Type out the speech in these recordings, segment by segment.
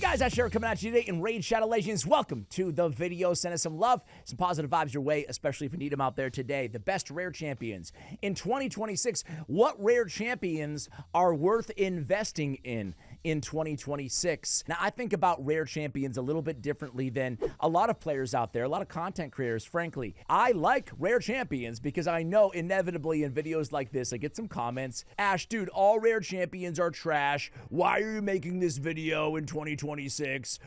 Guys, Asher coming at you today in Raid Shadow Legends. Welcome to the video. Send us some love, some positive vibes your way, especially if you need them out there today. The best rare champions in 2026. What rare champions are worth investing in 2026? Now, I think about rare champions a little bit differently than a lot of players out there, a lot of content creators, frankly. I like rare champions because I know inevitably in videos like this, I get some comments. Ash, dude, all rare champions are trash. Why are you making this video in 2026?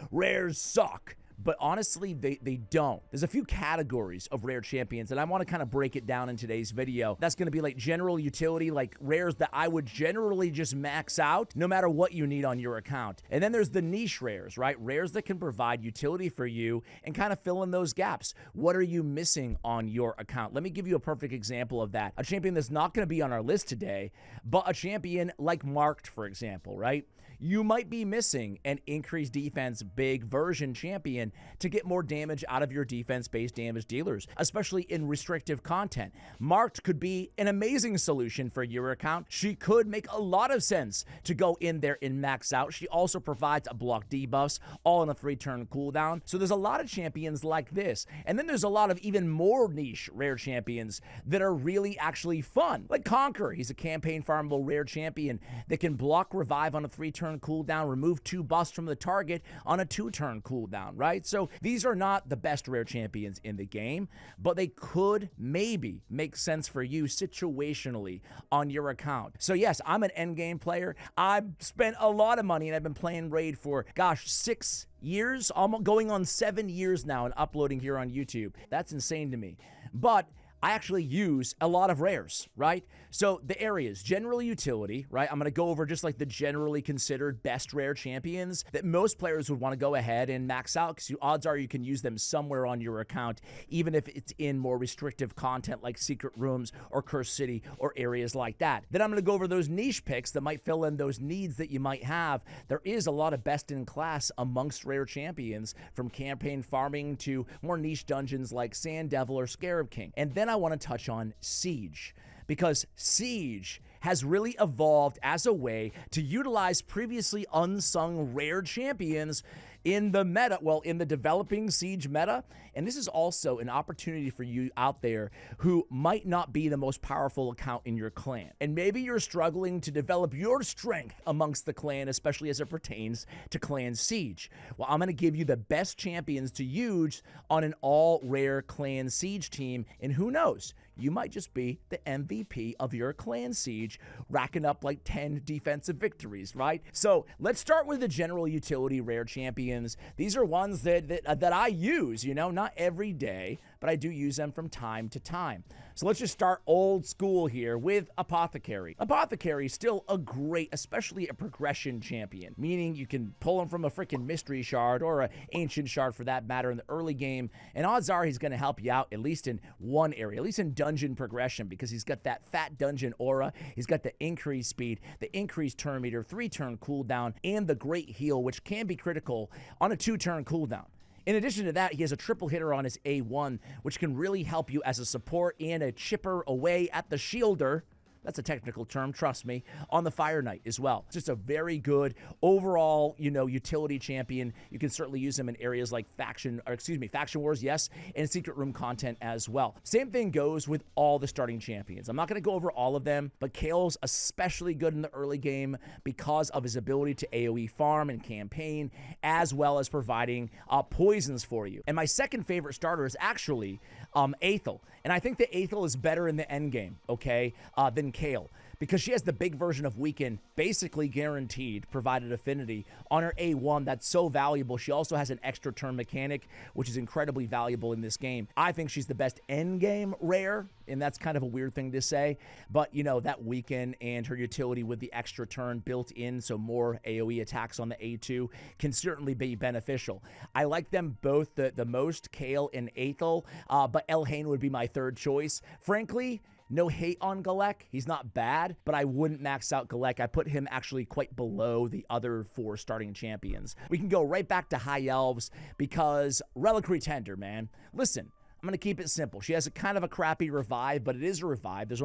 Rares suck. But honestly, they don't. There's a few categories of rare champions, and I want to kind of break it down in today's video. That's going to be like general utility, like rares that I would generally just max out no matter what you need on your account. And then there's the niche rares, right? Rares that can provide utility for you and kind of fill in those gaps. What are you missing on your account? Let me give you a perfect example of that. A champion that's not going to be on our list today, but a champion like Marked, for example, right? You might be missing an increased defense big version champion to get more damage out of your defense-based damage dealers, especially in restrictive content. Marked could be an amazing solution for your account. She could make a lot of sense to go in there and max out. She also provides a block debuffs, all in a 3-turn cooldown. So there's a lot of champions like this. And then there's a lot of even more niche rare champions that are really actually fun. Like Conqueror, he's a campaign farmable rare champion that can block revive on a 3-turn cooldown, remove 2 buffs from the target on a 2-turn cooldown, right? So these are not the best rare champions in the game, but they could maybe make sense for you situationally on your account. So yes, I'm an endgame player. I've spent a lot of money and I've been playing Raid for, gosh, 6 years, almost going on 7 years now and uploading here on YouTube. That's insane to me. But I actually use a lot of rares, right? So the areas, general utility, right? I'm going to go over just like the generally considered best rare champions that most players would want to go ahead and max out because odds are you can use them somewhere on your account, even if it's in more restrictive content like secret rooms or Cursed City or areas like that. Then I'm going to go over those niche picks that might fill in those needs that you might have. There is a lot of best in class amongst rare champions, from campaign farming to more niche dungeons like Sand Devil or Scarab King. And then I want to touch on Siege, because Siege has really evolved as a way to utilize previously unsung rare champions in the meta, well, in the developing Siege meta. And this is also an opportunity for you out there who might not be the most powerful account in your clan. And maybe you're struggling to develop your strength amongst the clan, especially as it pertains to Clan Siege. Well, I'm going to give you the best champions to use on an all-rare Clan Siege team, and who knows, you might just be the MVP of your Clan Siege, racking up like 10 defensive victories, right? So let's start with the general utility rare champions. These are ones that I use, you know, not every day, but I do use them from time to time. So let's just start old school here with Apothecary. Apothecary is still a great, especially a progression champion, meaning you can pull him from a freaking mystery shard or an ancient shard for that matter in the early game, and odds are he's going to help you out at least in one area, at least in dungeon progression, because he's got that fat dungeon aura, he's got the increased speed, the increased turn meter, 3-turn cooldown, and the great heal, which can be critical on a 2-turn cooldown. In addition to that, he has a triple hitter on his A1, which can really help you as a support and a chipper away at the shielder. That's a technical term, trust me, on the Fire Knight as well. It's just a very good overall, you know, utility champion. You can certainly use him in areas like Faction Wars, yes, and Secret Room content as well. Same thing goes with all the starting champions. I'm not going to go over all of them, but Kale's especially good in the early game because of his ability to AoE farm and campaign, as well as providing poisons for you. And my second favorite starter is actually Aethel. And I think that Aethel is better in the end game, okay, than Kale, because she has the big version of Weaken, basically guaranteed, provided affinity on her A1. That's so valuable. She also has an extra turn mechanic, which is incredibly valuable in this game. I think she's the best end game rare, and that's kind of a weird thing to say, but you know, that Weaken and her utility with the extra turn built in, so more AoE attacks on the A2, can certainly be beneficial. I like them both the most, Kale and Aethel, but Elhain would be my third choice. Frankly, no hate on Galek. He's not bad, but I wouldn't max out Galek. I put him actually quite below the other 4 starting champions. We can go right back to High Elves because Reliquary Tender, man. Listen, I'm going to keep it simple. She has a kind of a crappy revive, but it is a revive. There's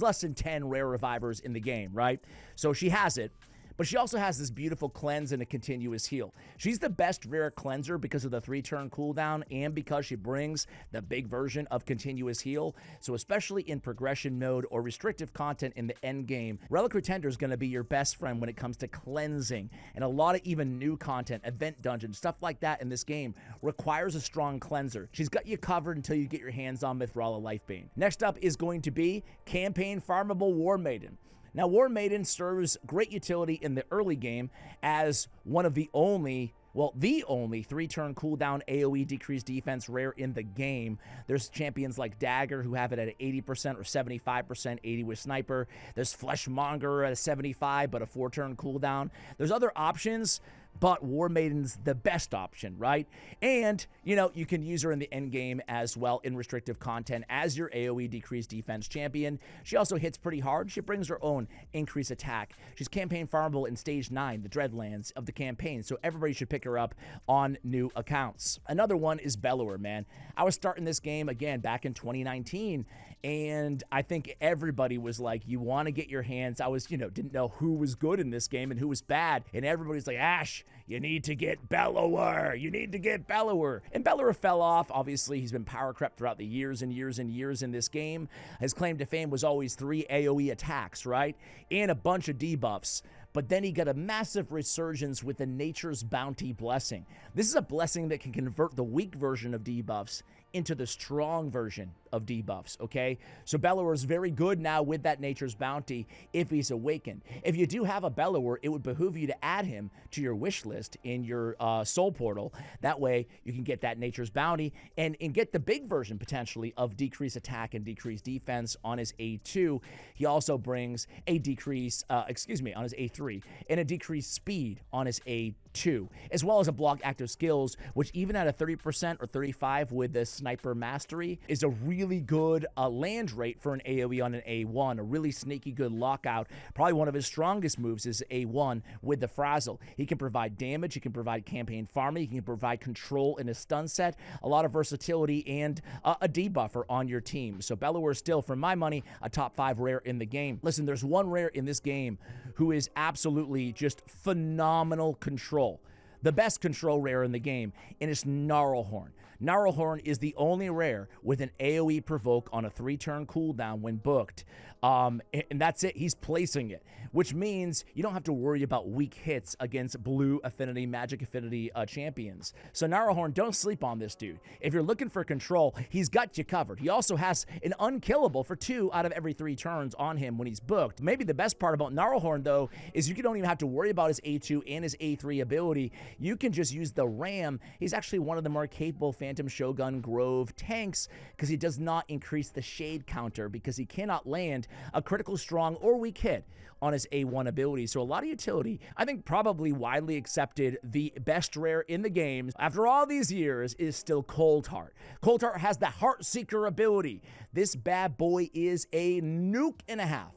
less than 10 rare revivers in the game, right? So she has it. but she also has this beautiful cleanse and a continuous heal. She's the best rare cleanser because of the 3-turn cooldown and because she brings the big version of continuous heal. So especially in progression mode or restrictive content in the end game, Reliquary Tender is going to be your best friend when it comes to cleansing. And a lot of even new content, event dungeons, stuff like that in this game requires a strong cleanser. She's got you covered until you get your hands on Mithrala Lifebane. Next up is going to be Campaign Farmable War Maiden. Now, War Maiden serves great utility in the early game as one of the only 3-turn cooldown AoE decreased defense rare in the game. There's champions like Dagger who have it at 80% or 75%, 80 with Sniper. There's Fleshmonger at a 75, but a 4-turn cooldown. There's other options, but War Maiden's the best option, right? And, you know, you can use her in the end game as well in restrictive content as your AoE decreased defense champion. She also hits pretty hard. She brings her own increased attack. She's campaign farmable in Stage 9, the Dreadlands of the campaign, so everybody should pick her up on new accounts. Another one is Bellower, man. I was starting this game, again, back in 2019, and I think everybody was like, you want to get your hands, didn't know who was good in this game and who was bad, and everybody's like, Ash, you need to get Bellower. You need to get Bellower. And Bellower fell off. Obviously, he's been power crept throughout the years and years and years in this game. His claim to fame was always 3 AoE attacks, right? And a bunch of debuffs. But then he got a massive resurgence with the Nature's Bounty blessing. This is a blessing that can convert the weak version of debuffs into the strong version of debuffs, okay? So Bellower is very good now with that Nature's Bounty if he's awakened. If you do have a Bellower, it would behoove you to add him to your wish list in your soul portal. That way you can get that Nature's Bounty and get the big version potentially of decreased attack and decreased defense on his A2. He also brings a decrease, on his A3 and a decreased speed on his A2, as well as a block active skills, which even at a 30% or 35 with the Sniper Mastery is a really good land rate for an AoE on an A1, a really sneaky good lockout. Probably one of his strongest moves is A1 with the Frazzle. He can provide damage, he can provide campaign farming, he can provide control in a stun set, a lot of versatility, and a debuffer on your team. So Bellower is still, for my money, a top 5 rare in the game. Listen, there's one rare in this game who is absolutely just phenomenal control. The best control rare in the game, and it's Gnarlhorn. Gnarlhorn is the only rare with an AoE provoke on a 3-turn cooldown when booked. And that's it. He's placing it, which means you don't have to worry about weak hits against blue affinity, magic affinity champions. So Gnarlhorn, don't sleep on this dude. If you're looking for control, he's got you covered. He also has an unkillable for 2 out of every 3 turns on him when he's booked. Maybe the best part about Gnarlhorn, though, is you don't even have to worry about his A2 and his A3 ability. You can just use the Ram. He's actually one of the more capable Phantom Shogun Grove tanks because he does not increase the shade counter because he cannot land a critical strong or weak hit on his A1 ability. So a lot of utility. I think probably widely accepted the best rare in the game after all these years is still Coldheart. Coldheart has the Heartseeker ability. This bad boy is a nuke and a half.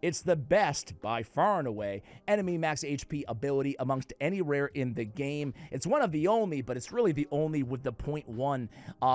It's the best, by far and away, enemy max HP ability amongst any rare in the game. It's one of the only, but it's really the only with the 0.1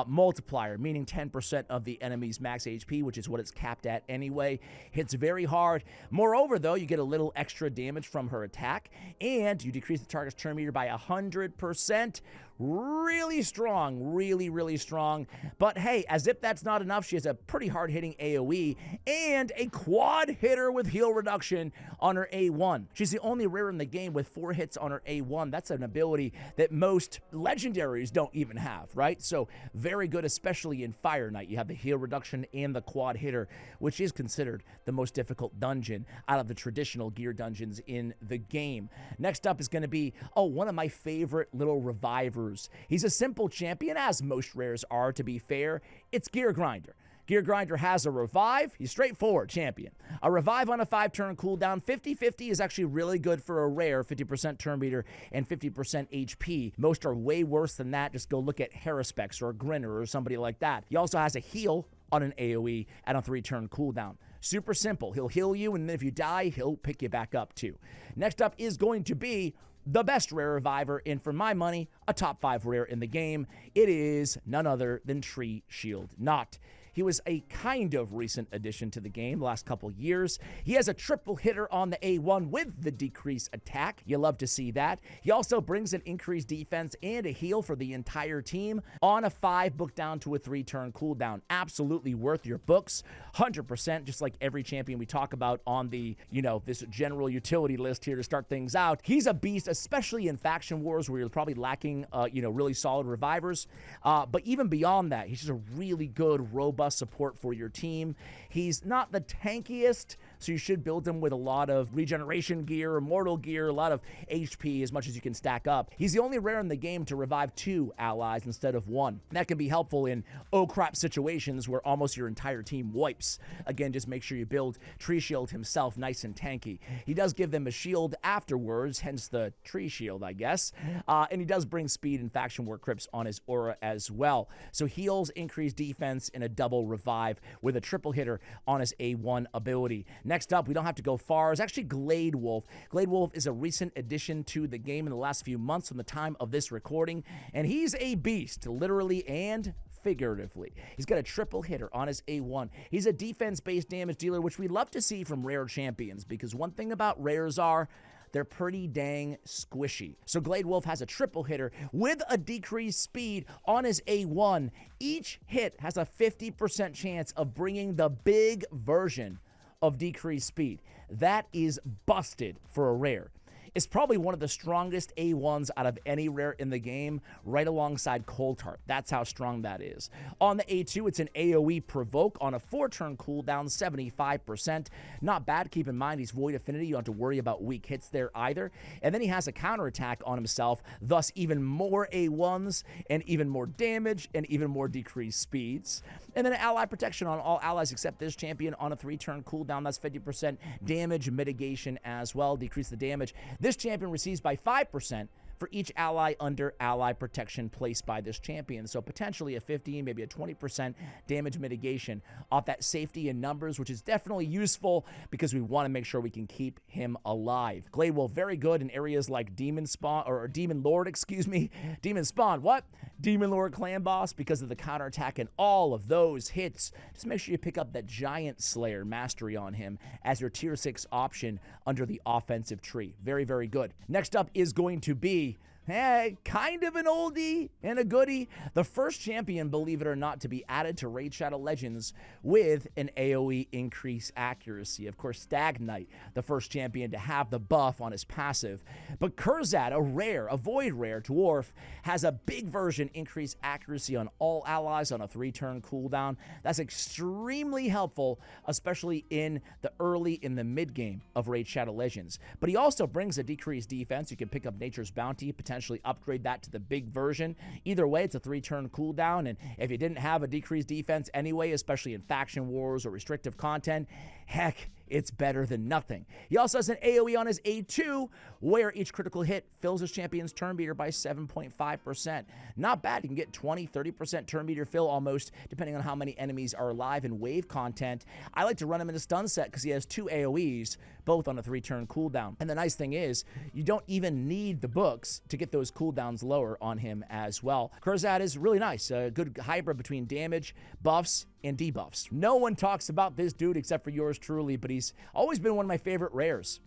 multiplier, meaning 10% of the enemy's max HP, which is what it's capped at anyway. Hits very hard. Moreover, though, you get a little extra damage from her attack, and you decrease the target's turn meter by 100%. Really strong, really, really strong. But hey, as if that's not enough, she has a pretty hard-hitting AoE and a quad hitter with heal reduction on her A1. She's the only rare in the game with 4 hits on her A1. That's an ability that most legendaries don't even have, right? So very good, especially in Fire Knight. You have the heal reduction and the quad hitter, which is considered the most difficult dungeon out of the traditional gear dungeons in the game. Next up is going to be, one of my favorite little revivers. He's a simple champion, as most rares are, to be fair. It's Gear Grinder. Gear Grinder has a revive. He's straightforward champion. A revive on a 5-turn cooldown. 50-50 is actually really good for a rare. 50% turn meter and 50% HP. Most are way worse than that. Just go look at Haruspex or Grinner or somebody like that. He also has a heal on an AoE at a 3-turn cooldown. Super simple. He'll heal you, and then if you die, he'll pick you back up too. Next up is going to be the best rare reviver, and for my money, a top 5 rare in the game. It is none other than Tree Shield Knot. He was a kind of recent addition to the game the last couple years. He has a triple hitter on the A1 with the decreased attack. You love to see that. He also brings an increased defense and a heal for the entire team on a 5 book down to a 3-turn cooldown. Absolutely worth your books, 100%, just like every champion we talk about on the, this general utility list here to start things out. He's a beast, especially in faction wars where you're probably lacking, really solid revivers. But even beyond that, he's just a really good, robust support for your team. He's not the tankiest, so you should build him with a lot of regeneration gear, immortal gear, a lot of HP as much as you can stack up. He's the only rare in the game to revive 2 allies instead of 1. That can be helpful in oh crap situations where almost your entire team wipes. Again, just make sure you build Tree Shield himself nice and tanky. He does give them a shield afterwards, hence the Tree Shield, I guess. And he does bring speed and faction war crypts on his aura as well. So heals, increased defense, and a double revive with a triple hitter on his A1 ability. Next up, we don't have to go far, is actually Glade Wolf. Glade Wolf is a recent addition to the game in the last few months from the time of this recording, and he's a beast, literally and figuratively. He's got a triple hitter on his A1. He's a defense-based damage dealer, which we love to see from rare champions, because one thing about rares are they're pretty dang squishy. So Glade Wolf has a triple hitter with a decreased speed on his A1. Each hit has a 50% chance of bringing the big version of decreased speed. That is busted for a rare. It's probably one of the strongest A1s out of any rare in the game, right alongside Cold Heart. That's how strong that is. On the A2, it's an AoE Provoke on a 4-turn cooldown, 75%. Not bad. Keep in mind, he's Void Affinity. You don't have to worry about weak hits there either. And then he has a counterattack on himself, thus even more A1s and even more damage and even more decreased speeds. And then ally protection on all allies except this champion on a 3-turn cooldown. That's 50% damage mitigation as well. Decrease the damage this champion receives by 5% for each ally under ally protection placed by this champion. So potentially a 15, maybe a 20% damage mitigation off that safety in numbers, which is definitely useful because we want to make sure we can keep him alive. Glade Wolf, very good in areas like Demon Spawn, or Demon Lord, Demon Spawn, what? Demon Lord Clan Boss, because of the counterattack and all of those hits. Just make sure you pick up that Giant Slayer mastery on him as your tier 6 option under the offensive tree. Very, very good. Next up is going to be kind of an oldie and a goodie. The first champion, believe it or not, to be added to Raid Shadow Legends with an AoE increase accuracy. Of course, Stag Knight, the first champion to have the buff on his passive. But Kurzad, a void rare dwarf, has a big version increase accuracy on all allies on a 3-turn cooldown. That's extremely helpful, especially in the mid game of Raid Shadow Legends. But he also brings a decreased defense. You can pick up Nature's Bounty, potentially upgrade that to the big version. Either way, it's a 3-turn cooldown, and if you didn't have a decreased defense anyway, especially in faction wars or restrictive content, heck, it's better than nothing. He also has an AoE on his A2, where each critical hit fills his champion's turn meter by 7.5%. Not bad. You can get 20-30% turn meter fill almost, depending on how many enemies are alive in wave content. I like to run him in a stun set because he has 2 AoEs, both on a 3-turn cooldown. And the nice thing is, you don't even need the books to get those cooldowns lower on him as well. Kurzad is really nice. A good hybrid between damage, buffs, and debuffs. No one talks about this dude except for yours truly, but he's always been one of my favorite rares.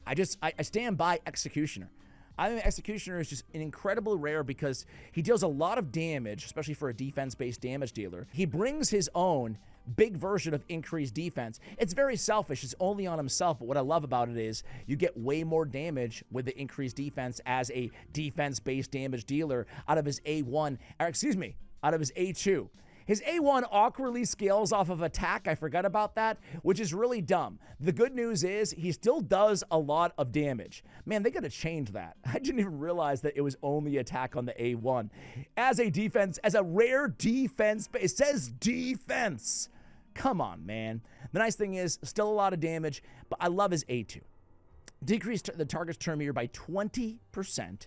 I stand by Executioner. I think Executioner is just an incredible rare because he deals a lot of damage, especially for a defense-based damage dealer. He brings his own big version of increased defense. It's very selfish. It's only on himself, but what I love about it is you get way more damage with the increased defense as a defense-based damage dealer out of his A1, out of his A2. His A1 awkwardly scales off of attack. I forgot about that, which is really dumb. The good news is he still does a lot of damage. Man, they got to change that. I didn't even realize that it was only attack on the A1. As a defense, as a rare defense, it says defense. Come on, man. The nice thing is still a lot of damage, but I love his A2. Decrease the target's turn meter by 20%.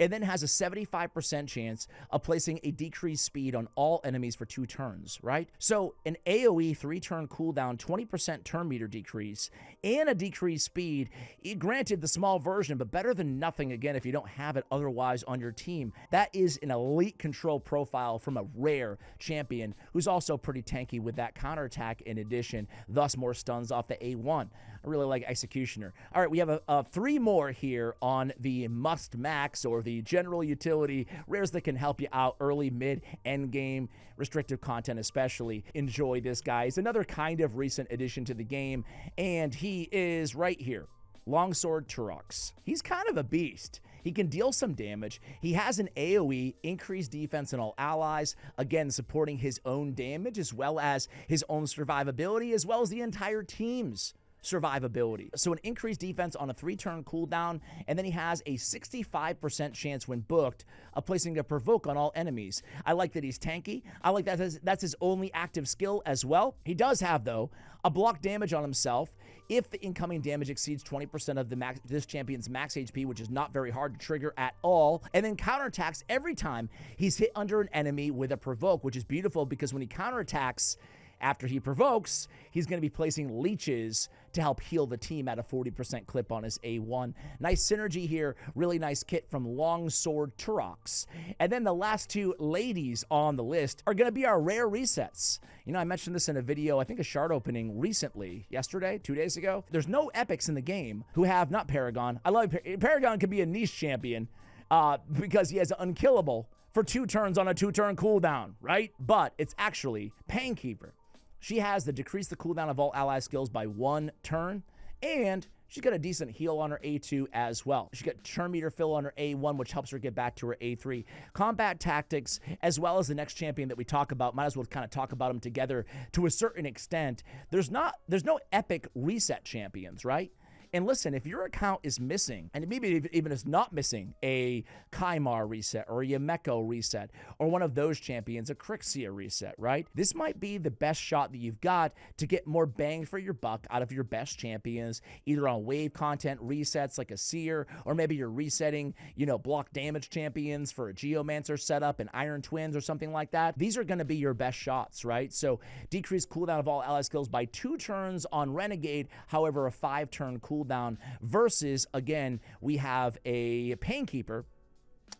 and then has a 75% chance of placing a decreased speed on all enemies for 2 turns, right? So an AoE 3-turn cooldown, 20% turn meter decrease, and a decreased speed, granted the small version, but better than nothing, again, if you don't have it otherwise on your team. That is an elite control profile from a rare champion who's also pretty tanky with that counterattack in addition, thus more stuns off the A1. I really like Executioner. All right, we have 3 more here on the must max or the general utility rares that can help you out early, mid, end game, restrictive content especially. Enjoy this, guys. Another kind of recent addition to the game, and he is right here. Longsword Turox. He's kind of a beast. He can deal some damage. He has an AoE, increased defense on all allies, again, supporting his own damage as well as his own survivability, as well as the entire team's survivability. So an increased defense on a 3-turn cooldown, and then he has a 65% chance when booked of placing a provoke on all enemies. I like that he's tanky. I like that that's his only active skill as well. He does have, though, a block damage on himself if the incoming damage exceeds 20% of this champion's max HP, which is not very hard to trigger at all, and then counterattacks every time he's hit under an enemy with a provoke, which is beautiful because when he counterattacks after he provokes, he's going to be placing leeches to help heal the team at a 40% clip on his A1. Nice synergy here. Really nice kit from Longsword Turox. And then the last 2 ladies on the list are going to be our rare resets. You know, I mentioned this in a video, I think a shard opening recently, yesterday, 2 days ago. There's no epics in the game who have, not Paragon. I love Paragon could be a niche champion because he has unkillable for 2 turns on a 2-turn cooldown, right? But it's actually Painkeeper. She has the decrease the cooldown of all ally skills by 1 turn, and she's got a decent heal on her A2 as well. She got turn meter fill on her A1, which helps her get back to her A3. Combat tactics, as well as the next champion that we talk about, might as well kind of talk about them together to a certain extent. There's no epic reset champions, right? And listen, if your account is missing, and maybe even is not missing a Kymar reset or a Yameko reset or one of those champions, a Crixia reset, right? This might be the best shot that you've got to get more bang for your buck out of your best champions, either on wave content resets like a Seer, or maybe you're resetting, you know, block damage champions for a Geomancer setup and Iron Twins or something like that. These are going to be your best shots, right? So decrease cooldown of all ally skills by 2 turns on Renegade, however, a 5-turn cooldown versus, again, we have a Painkeeper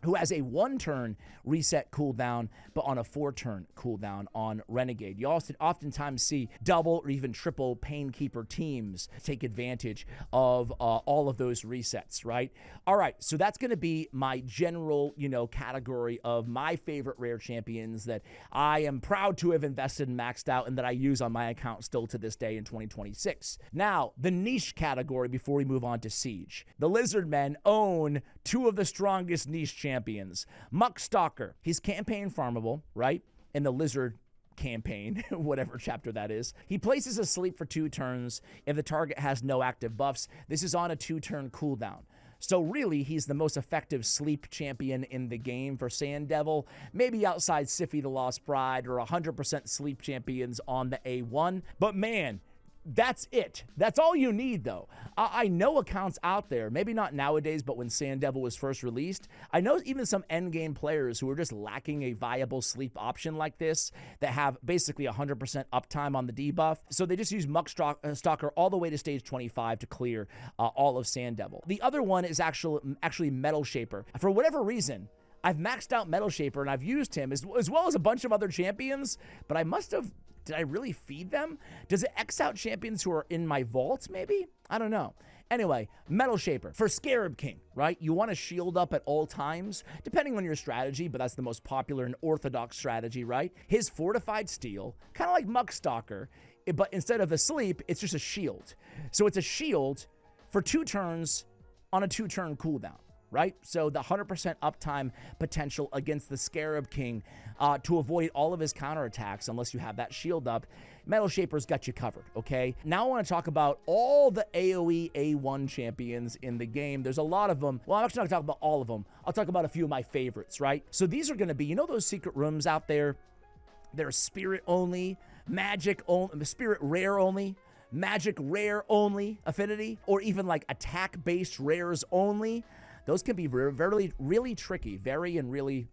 who has a 1-turn reset cooldown, but on a 4-turn cooldown on Renegade. You also oftentimes see double or even triple Painkeeper teams take advantage of all of those resets, right? All right, so that's going to be my general, you know, category of my favorite rare champions that I am proud to have invested and maxed out and that I use on my account still to this day in 2026. Now, the niche category before we move on to Siege. The Lizardmen own 2 of the strongest niche champions. Muckstalker, he's campaign farmable, right? In the Lizard campaign, whatever chapter that is. He places a sleep for 2 turns if the target has no active buffs. This is on a 2-turn cooldown. So really, he's the most effective sleep champion in the game for Sand Devil, maybe outside Sify the Lost Bride or 100% sleep champions on the A1. But man, that's it. That's all you need, though. I know accounts out there, maybe not nowadays, but when Sand Devil was first released, I know even some endgame players who are just lacking a viable sleep option like this that have basically 100% uptime on the debuff. So they just use Muckstalker all the way to stage 25 to clear all of Sand Devil. The other one is actually Metal Shaper. For whatever reason, I've maxed out Metal Shaper and I've used him as well as a bunch of other champions, but I must have... Did I really feed them? Does it X out champions who are in my vault, maybe? I don't know. Anyway, Metal Shaper. For Scarab King, right? You want to shield up at all times, depending on your strategy, but that's the most popular and orthodox strategy, right? His Fortified Steel, kind of like Muckstalker, but instead of a sleep, it's just a shield. So it's a shield for 2 turns on a 2-turn cooldown, right? So the 100% uptime potential against the Scarab King to avoid all of his counterattacks unless you have that shield up. Metal Shaper's got you covered, okay? Now I want to talk about all the AoE A1 champions in the game. There's a lot of them. Well, I'm actually not going to talk about all of them. I'll talk about a few of my favorites, right? So these are going to be, you know those secret rooms out there? They're spirit only, magic only, spirit rare only, magic rare only affinity, or even like attack-based rares only. those can be very, really tricky, really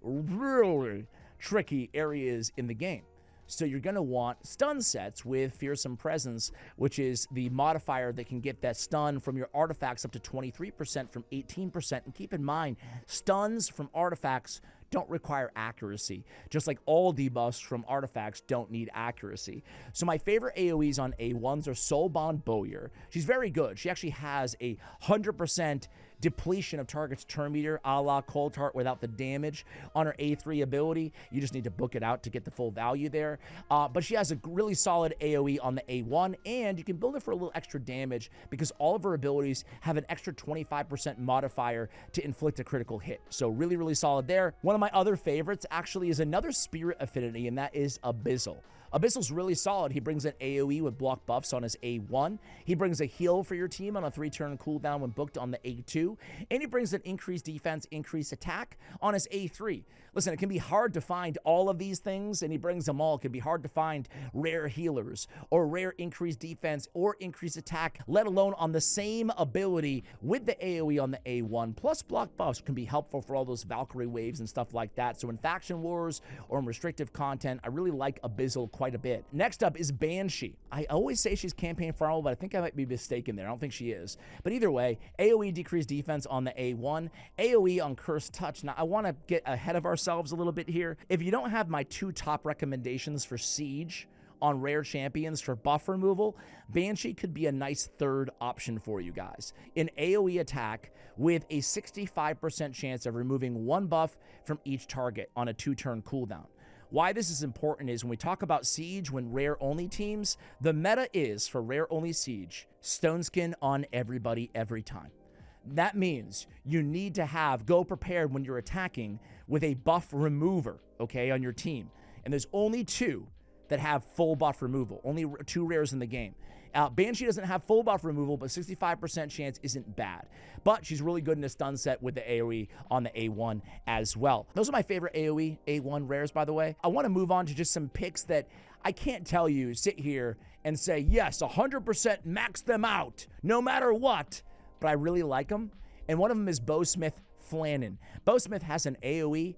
tricky areas in the game. So you're going to want stun sets with Fearsome Presence, which is the modifier that can get that stun from your artifacts up to 23% from 18%. And keep in mind, stuns from artifacts don't require accuracy, just like all debuffs from artifacts don't need accuracy. So my favorite AoEs on A1s are Soulbond Bowyer. She's very good. She actually has a 100% depletion of target's turn meter, a la Cold Heart, without the damage on her A3 ability. You just need to book it out to get the full value there. But she has a really solid AoE on the A1, and you can build it for a little extra damage because all of her abilities have an extra 25% modifier to inflict a critical hit. So really, really solid there. One of my other favorites actually is another spirit affinity, and that is Abyssal. Abyssal's really solid. He brings an AoE with block buffs on his A1. He brings a heal for your team on a 3-turn cooldown when booked on the A2. And he brings an increased defense, increased attack on his A3. Listen, it can be hard to find all of these things, and he brings them all. It can be hard to find rare healers or rare increased defense or increased attack, let alone on the same ability with the AoE on the A1. Plus block buffs can be helpful for all those Valkyrie waves and stuff like that. So in Faction Wars or in restrictive content, I really like Abyssal quite a bit. Next up is Banshee. I always say she's campaign farmable, but I think I might be mistaken there. I don't think she is. But either way, AoE decreased defense on the A1, AoE on Cursed Touch. Now, I want to get ahead of ourselves a little bit here. If you don't have my 2 top recommendations for Siege on rare champions for buff removal, Banshee could be a nice third option for you guys. An AoE attack with a 65% chance of removing 1 buff from each target on a 2-turn cooldown. Why this is important is when we talk about Siege, when rare-only teams, the meta is, for rare-only Siege, Stone Skin on everybody every time. That means you need to go prepared when you're attacking with a buff remover, okay, on your team. And there's only 2 that have full buff removal, only 2 rares in the game. Banshee doesn't have full buff removal, but 65% chance isn't bad. But she's really good in a stun set with the AoE on the A1 as well. Those are my favorite AoE A1 rares, by the way. I want to move on to just some picks that I can't tell you, sit here and say, yes, 100% max them out, no matter what. But I really like them. And one of them is Bowsmith Flannan. Bowsmith has an AoE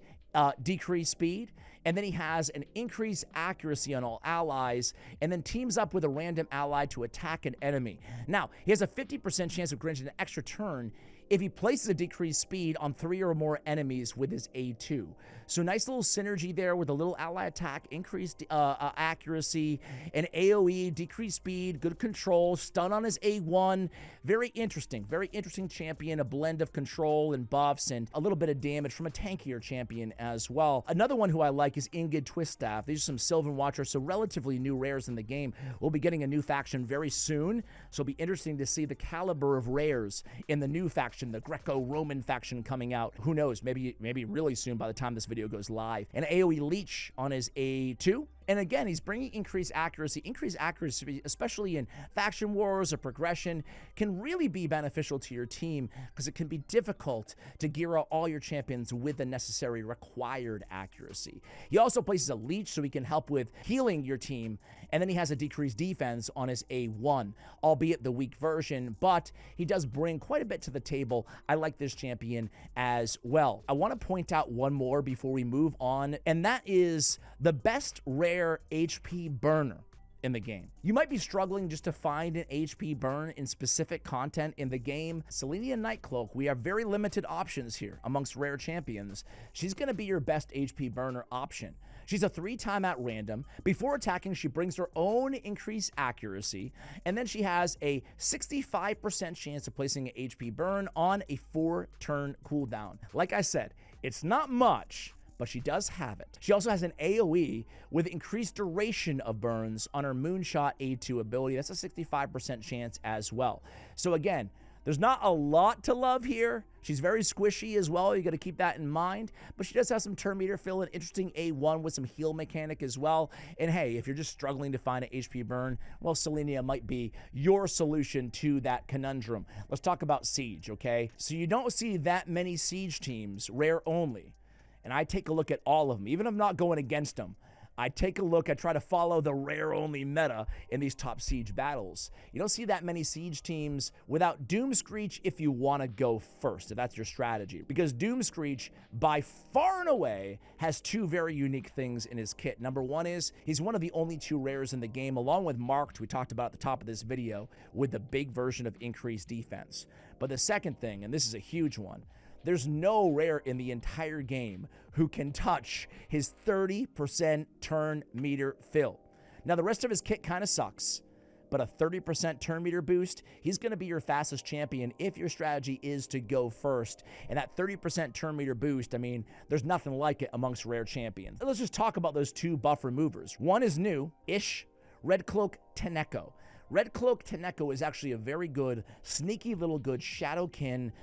decreased speed, and then he has an increased accuracy on all allies, and then teams up with a random ally to attack an enemy. Now, he has a 50% chance of granting an extra turn if he places a decreased speed on 3 or more enemies with his A2. So nice little synergy there with a little ally attack, increased accuracy, an AoE, decreased speed, good control, stun on his A1. Very interesting champion, a blend of control and buffs and a little bit of damage from a tankier champion as well. Another one who I like is Ingid Twiststaff. These are some Sylvan Watchers, so relatively new rares in the game. We'll be getting a new faction very soon, so it'll be interesting to see the caliber of rares in the new faction, the Greco-Roman faction coming out. Who knows, maybe really soon by the time this video goes live. An AoE Leech on his A2. And again, he's bringing increased accuracy. Increased accuracy, especially in Faction Wars or progression, can really be beneficial to your team because it can be difficult to gear out all your champions with the necessary required accuracy. He also places a Leech so he can help with healing your team, and then he has a decreased defense on his A1, albeit the weak version, but he does bring quite a bit to the table. I like this champion as well. I want to point out one more before we move on, and that is the best rare HP burner in the game. You might be struggling just to find an HP burn in specific content in the game. Selenia Nightcloak, we have very limited options here amongst rare champions. She's going to be your best HP burner option. She's a 3-time at random. Before attacking, she brings her own increased accuracy, and then she has a 65% chance of placing an HP burn on a 4-turn cooldown. Like I said, it's not much, but she does have it. She also has an AoE with increased duration of burns on her Moonshot A2 ability. That's a 65% chance as well. So again, there's not a lot to love here. She's very squishy as well. You got to keep that in mind. But she does have some turn meter fill, an interesting A1 with some heal mechanic as well. And hey, if you're just struggling to find an HP burn, well, Selenia might be your solution to that conundrum. Let's talk about Siege, okay? So you don't see that many Siege teams, rare only. And I take a look at all of them. Even if I'm not going against them, I take a look, I try to follow the rare-only meta in these top Siege battles. You don't see that many Siege teams without Doomscreech if you want to go first, if that's your strategy. Because Doomscreech, by far and away, has two very unique things in his kit. Number one is, he's one of the only two rares in the game, along with Marked, we talked about at the top of this video, with the big version of increased defense. But the second thing, and this is a huge one, there's no rare in the entire game who can touch his 30% turn meter fill. Now, the rest of his kit kind of sucks, but a 30% turn meter boost, he's going to be your fastest champion if your strategy is to go first. And that 30% turn meter boost, I mean, there's nothing like it amongst rare champions. Let's just talk about those two buff removers. One is new-ish, Red Cloak Teneko. Red Cloak Teneko is actually a very good, sneaky little good Shadowkin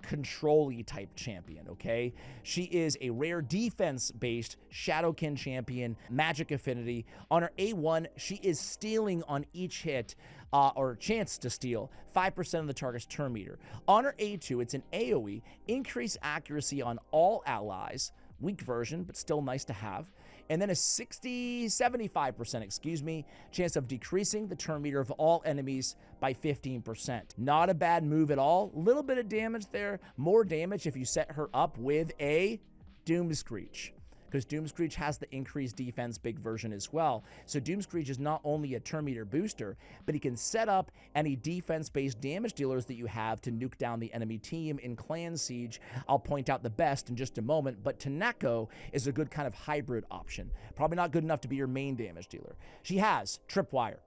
control-y type champion, okay? She is a rare defense-based Shadowkin champion, magic affinity. On her A1, she is stealing on each hit, or chance to steal, 5% of the target's turn meter. On her A2, it's an AoE, increase accuracy on all allies, weak version, but still nice to have. And then a 75% chance of decreasing the turn meter of all enemies by 15%. Not a bad move at all. Little bit of damage there. More damage if you set her up with a Doomscreech, because Doomscreech has the increased defense big version as well. So Doomscreech is not only a turn meter booster, but he can set up any defense-based damage dealers that you have to nuke down the enemy team in Clan Siege. I'll point out the best in just a moment, but Teneko is a good kind of hybrid option. Probably not good enough to be your main damage dealer. She has Tripwire.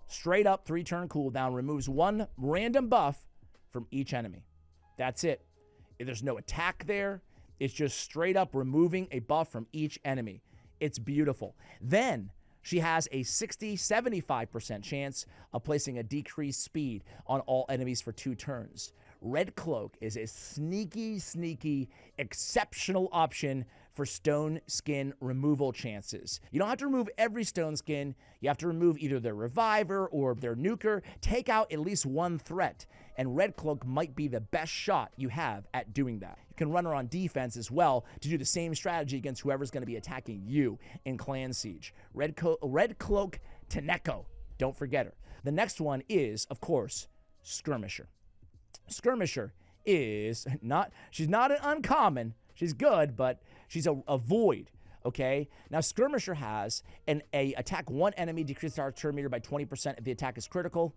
Straight up 3-turn cooldown, removes one random buff from each enemy. That's it. There's no attack there. It's just straight up removing a buff from each enemy. It's beautiful. Then she has a 75% chance of placing a decreased speed on all enemies for 2 turns. Red Cloak is a sneaky, exceptional option for stone skin removal chances. You don't have to remove every stone skin. You have to remove either their reviver or their nuker. Take out at least one threat, and Red Cloak might be the best shot you have at doing that. You can run her on defense as well to do the same strategy against whoever's going to be attacking you in Clan Siege. Red Cloak Teneko. Don't forget her. The next one is, of course, Skirmisher. Skirmisher is she's not an uncommon. She's good, but she's a void, okay? Now, Skirmisher has a attack one enemy, decrease our turn meter by 20% if the attack is critical.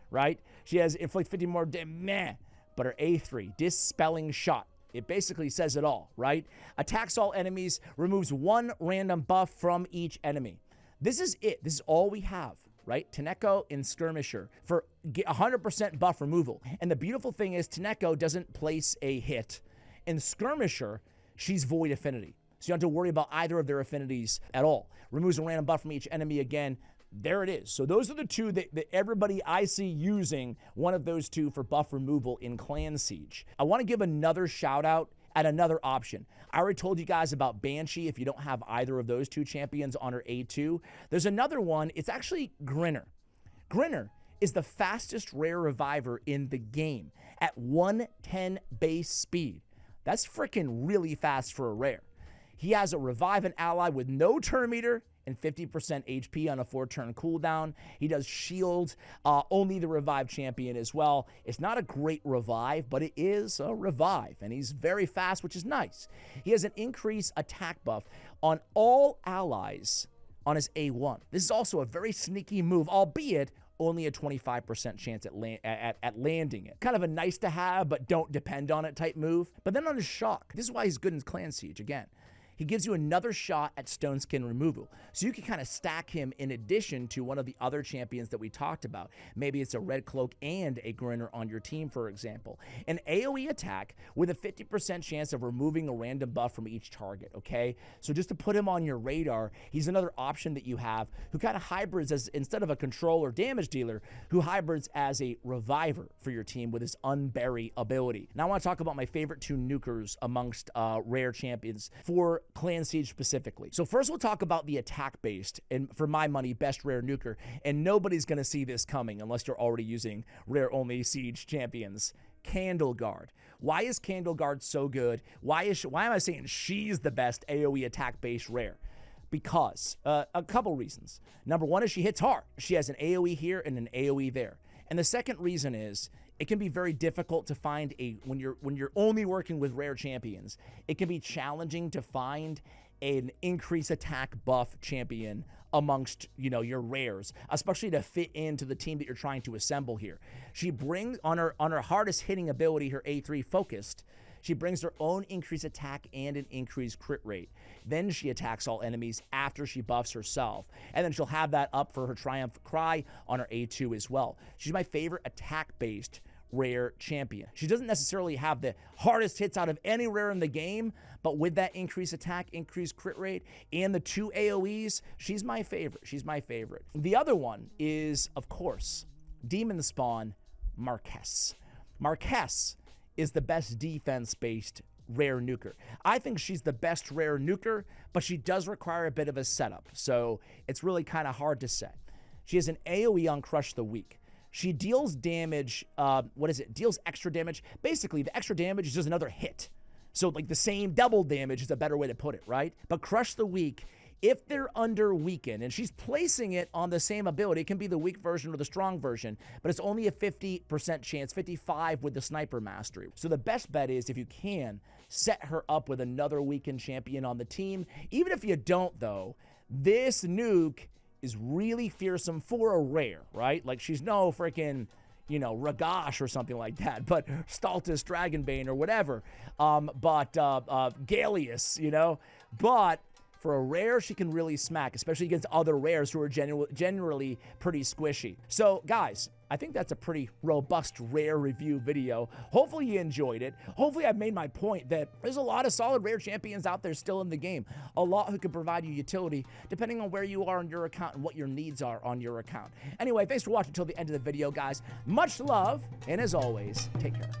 Right? She has inflict 50 more damage, but her A3, Dispelling Shot. It basically says it all, right? Attacks all enemies, removes one random buff from each enemy. This is it. This is all we have, right? Teneko and Skirmisher for 100% buff removal. And the beautiful thing is Teneko doesn't place a hit. In Skirmisher, she's void affinity. So you don't have to worry about either of their affinities at all. Removes a random buff from each enemy again. There it is. So those are the two that everybody I see using one of those two for buff removal in Clan Siege. I want to give another shout out at another option. I already told you guys about Banshee if you don't have either of those two champions on her A2. There's another one. It's actually Grinner. Grinner is the fastest rare reviver in the game at 110 base speed. That's freaking really fast for a rare. He has a revive an ally with no turn meter and 50% HP on a 4-turn cooldown. He does shield, only the revive champion as well. It's not a great revive, but it is a revive, and he's very fast, which is nice. He has an increased attack buff on all allies on his A1. This is also a very sneaky move, albeit only a 25% chance at landing it. Kind of a nice to have, but don't depend on it type move. But then on his shock, this is why he's good in Clan Siege again. He gives you another shot at stone skin removal. So you can kind of stack him in addition to one of the other champions that we talked about. Maybe it's a Red Cloak and a Grinner on your team, for example. An AoE attack with a 50% chance of removing a random buff from each target, okay? So just to put him on your radar, he's another option that you have who kind of hybrids as, instead of a control or damage dealer, who hybrids as a reviver for your team with his unbury ability. Now I want to talk about my favorite two nukers amongst rare champions for Clan Siege specifically. So first we'll talk about the attack-based, and for my money, best rare nuker, and nobody's going to see this coming unless you're already using rare-only Siege champions. Candle Guard. Why is Candle Guard so good? Why am I saying she's the best AoE attack-based rare? because a couple reasons. Number one is she hits hard. She has an AoE here and an AoE there. And the second reason is it can be very difficult to find when you're only working with rare champions, it can be challenging to find an increase attack buff champion amongst, your rares, especially to fit into the team that you're trying to assemble here. She brings on her hardest hitting ability, her A3 focused, she brings her own increased attack and an increased crit rate. Then she attacks all enemies after she buffs herself. And then she'll have that up for her Triumph Cry on her A2 as well. She's my favorite attack-based rare champion. She doesn't necessarily have the hardest hits out of any rare in the game, but with that increased attack, increased crit rate, and the 2 AoEs, she's my favorite. She's my favorite. The other one is, of course, Demon Spawn Marquez. Marquez is the best defense-based rare nuker. I think she's the best rare nuker, but she does require a bit of a setup, so it's really kind of hard to say. She has an AoE on Crush the Weak. She deals damage, deals extra damage. Basically, the extra damage is just another hit. So, like, the same double damage is a better way to put it, right? But Crush the Weak, if they're under weaken, and she's placing it on the same ability, it can be the weak version or the strong version, but it's only a 50% chance, 55 with the Sniper Mastery. So the best bet is, if you can, set her up with another weakened champion on the team. Even if you don't, though, this nuke is really fearsome for a rare, right? Like, she's no freaking, Ragash or something like that, but Staltus Dragonbane or whatever, Gallius, but for a rare, she can really smack, especially against other rares who are generally pretty squishy. So, guys, I think that's a pretty robust rare review video. Hopefully you enjoyed it. Hopefully I've made my point that there's a lot of solid rare champions out there still in the game. A lot who can provide you utility depending on where you are on your account and what your needs are on your account. Anyway, thanks for watching until the end of the video, guys. Much love, and as always, take care.